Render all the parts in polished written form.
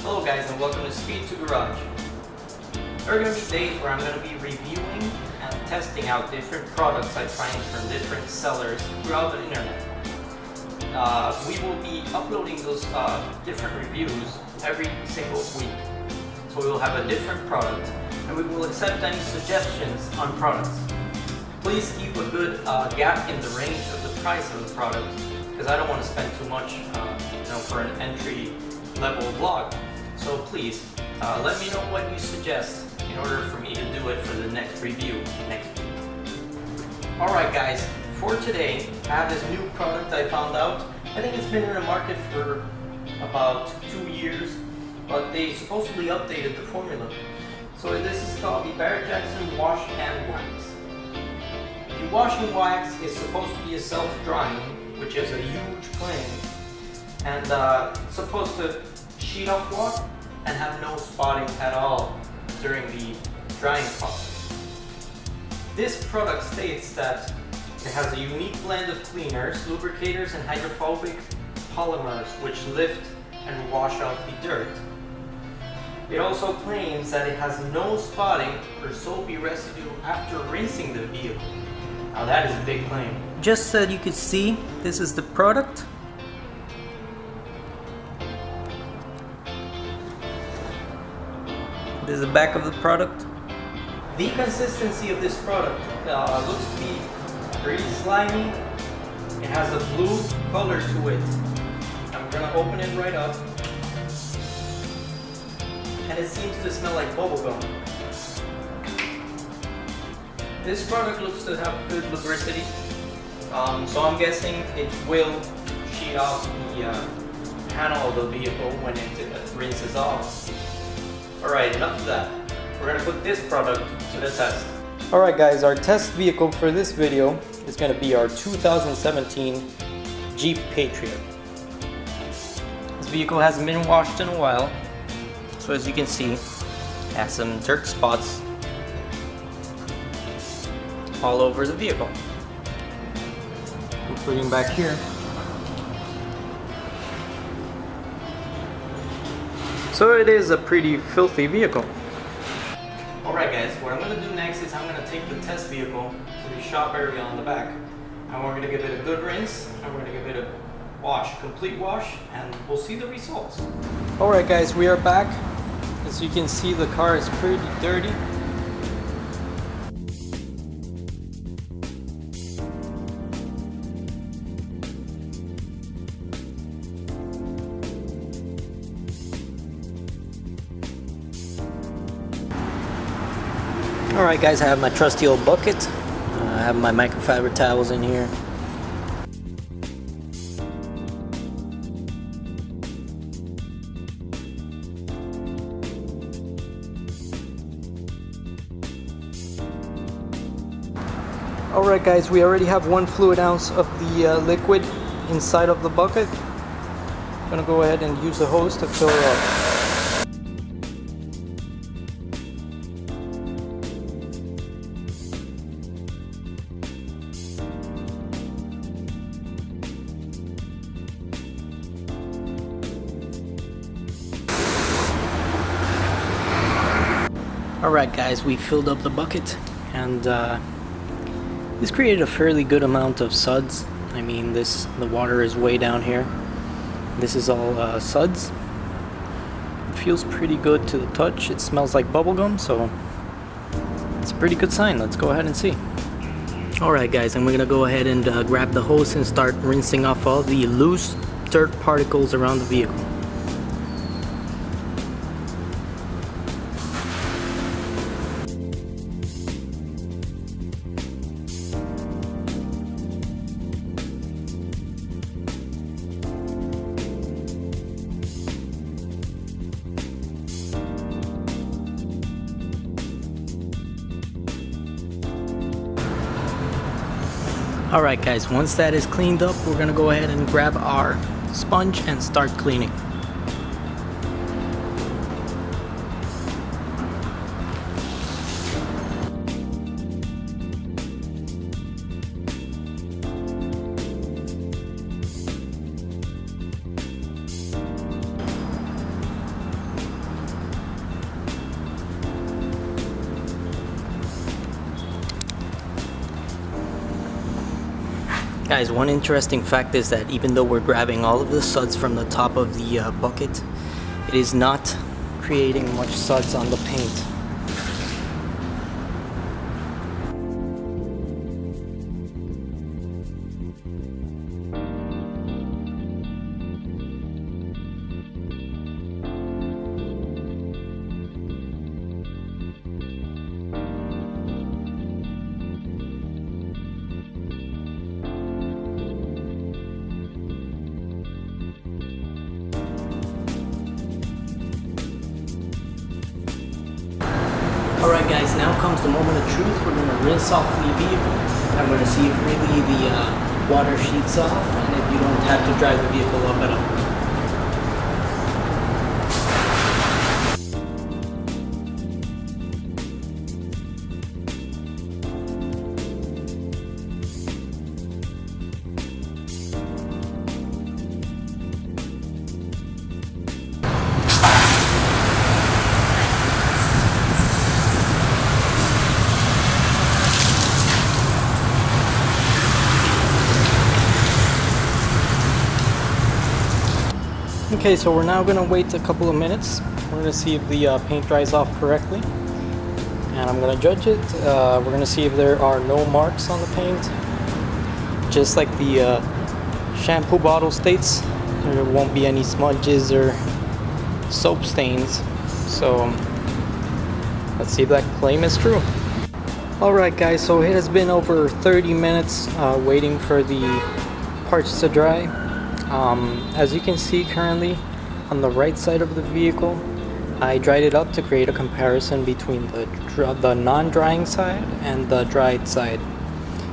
Hello guys and welcome to Speed to Garage. There are going to be days where I'm going to be reviewing and testing out different products I find from different sellers throughout the internet. We will be uploading those different reviews every single week. So we will have a different product and we will accept any suggestions on products. Please keep a good gap in the range of the price of the product because I don't want to spend too much for an entry level vlog. So please let me know what you suggest in order for me to do it for the next review next week. Alright guys, for today I have this new product I found out. I think it's been in the market for about 2 years, but they supposedly updated the formula. So this is called the Barret-Jackson Wash and Wax. The wash and wax is supposed to be a self-drying, which is a huge claim, and it's supposed to sheet off water and have no spotting at all during the drying process. This product states that it has a unique blend of cleaners, lubricators, and hydrophobic polymers which lift and wash out the dirt. It also claims that it has no spotting or soapy residue after rinsing the vehicle. Now that is a big claim. Just so you could see, this is the product. This is the back of the product. The consistency of this product looks to be pretty slimy. It has a blue color to it. I'm gonna open it right up. And it seems to smell like bubblegum. This product looks to have good lubricity. So I'm guessing it will sheet off the panel of the vehicle when it rinses off. Alright, enough of that. We're going to put this product to the test. Alright guys, our test vehicle for this video is going to be our 2017 Jeep Patriot. This vehicle hasn't been washed in a while, so as you can see, it has some dirt spots all over the vehicle. Including back here. So it is a pretty filthy vehicle. Alright guys, what I'm going to do next is I'm going to take the test vehicle to the shop area on the back. And we're going to give it a good rinse, and we're going to give it a wash, complete wash, and we'll see the results. Alright guys, we are back. As you can see, the car is pretty dirty. Alright guys, I have my trusty old bucket. I have my microfiber towels in here. Alright guys, we already have 1 fluid ounce of the liquid inside of the bucket. I'm gonna go ahead and use the hose to fill it up. Alright guys, we filled up the bucket, and this created a fairly good amount of suds. I mean, the water is way down here. This is all suds. It feels pretty good to the touch. It smells like bubblegum, so it's a pretty good sign. Let's go ahead and see. Alright guys, and we're gonna go ahead and grab the hose and start rinsing off all the loose dirt particles around the vehicle. Alright guys, once that is cleaned up, we're going to go ahead and grab our sponge and start cleaning. Guys, one interesting fact is that even though we're grabbing all of the suds from the top of the bucket, it is not creating much suds on the paint. Alright guys, now comes the moment of truth. We're going to rinse off the vehicle. I'm going to see if really the water sheets off and if you don't have to drive the vehicle up at all. Okay, so we're now going to wait a couple of minutes. We're going to see if the paint dries off correctly. And I'm going to judge it. We're going to see if there are no marks on the paint. Just like the shampoo bottle states, there won't be any smudges or soap stains. So let's see if that claim is true. Alright guys, so it has been over 30 minutes waiting for the parts to dry. As you can see currently on the right side of the vehicle, I dried it up to create a comparison between the non-drying side and the dried side.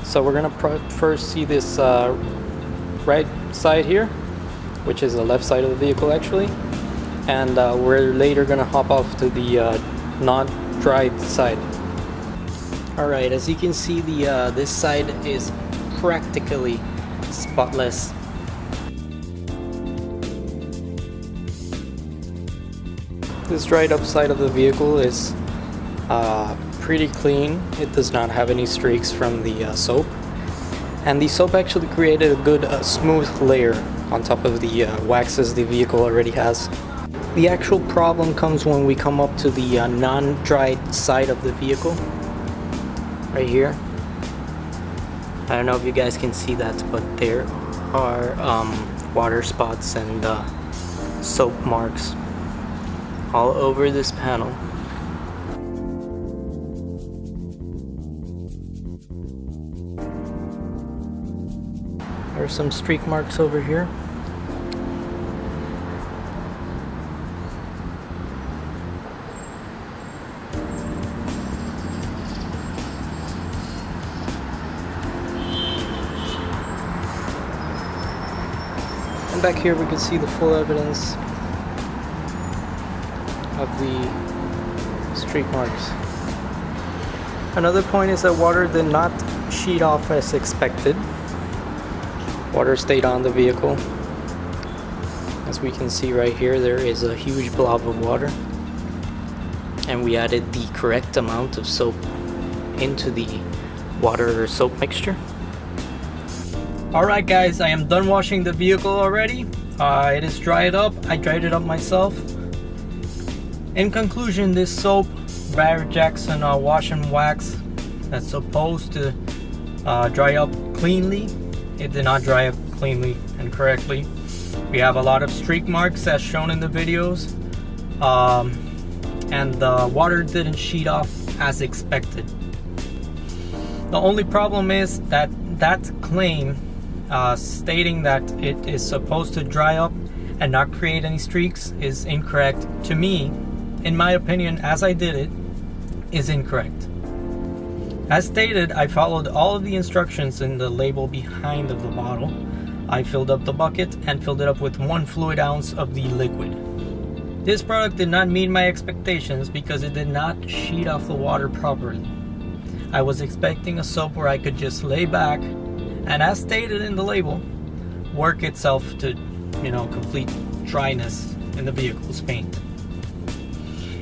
So we're gonna first see this right side here, which is the left side of the vehicle actually, and we're later gonna hop off to the non-dried side. Alright, as you can see, this side is practically spotless. This dried up side of the vehicle is pretty clean. It does not have any streaks from the soap. And the soap actually created a good smooth layer on top of the waxes the vehicle already has. The actual problem comes when we come up to the non-dried side of the vehicle. Right here. I don't know if you guys can see that, but there are water spots and soap marks all over this panel. There are some streak marks over here. And back here we can see the full evidence of the streak marks. Another point is that water did not sheet off as expected. Water stayed on the vehicle. As we can see right here, there is a huge blob of water. And we added the correct amount of soap into the water or soap mixture. Alright guys, I am done washing the vehicle already. It is dried up. I dried it up myself. In conclusion, this soap, Barret-Jackson wash and wax, that's supposed to dry up cleanly, it did not dry up cleanly and correctly. We have a lot of streak marks as shown in the videos, and the water didn't sheet off as expected. The only problem is that that claim stating that it is supposed to dry up and not create any streaks is incorrect. To me, in my opinion, as I did it, is incorrect. As stated, I followed all of the instructions in the label behind of the bottle. I filled up the bucket and filled it up with 1 fluid ounce of the liquid. This product did not meet my expectations because it did not sheet off the water properly. I was expecting a soap where I could just lay back and, as stated in the label, work itself to, complete dryness in the vehicle's paint.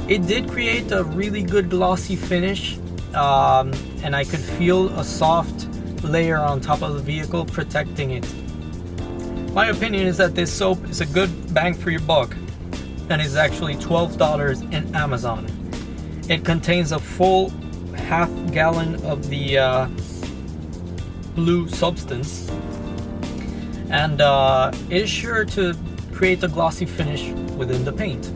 It did create a really good glossy finish, and I could feel a soft layer on top of the vehicle protecting it. My opinion is that this soap is a good bang for your buck, and is actually $12 in Amazon. It contains a full half gallon of the blue substance, and is sure to create a glossy finish within the paint.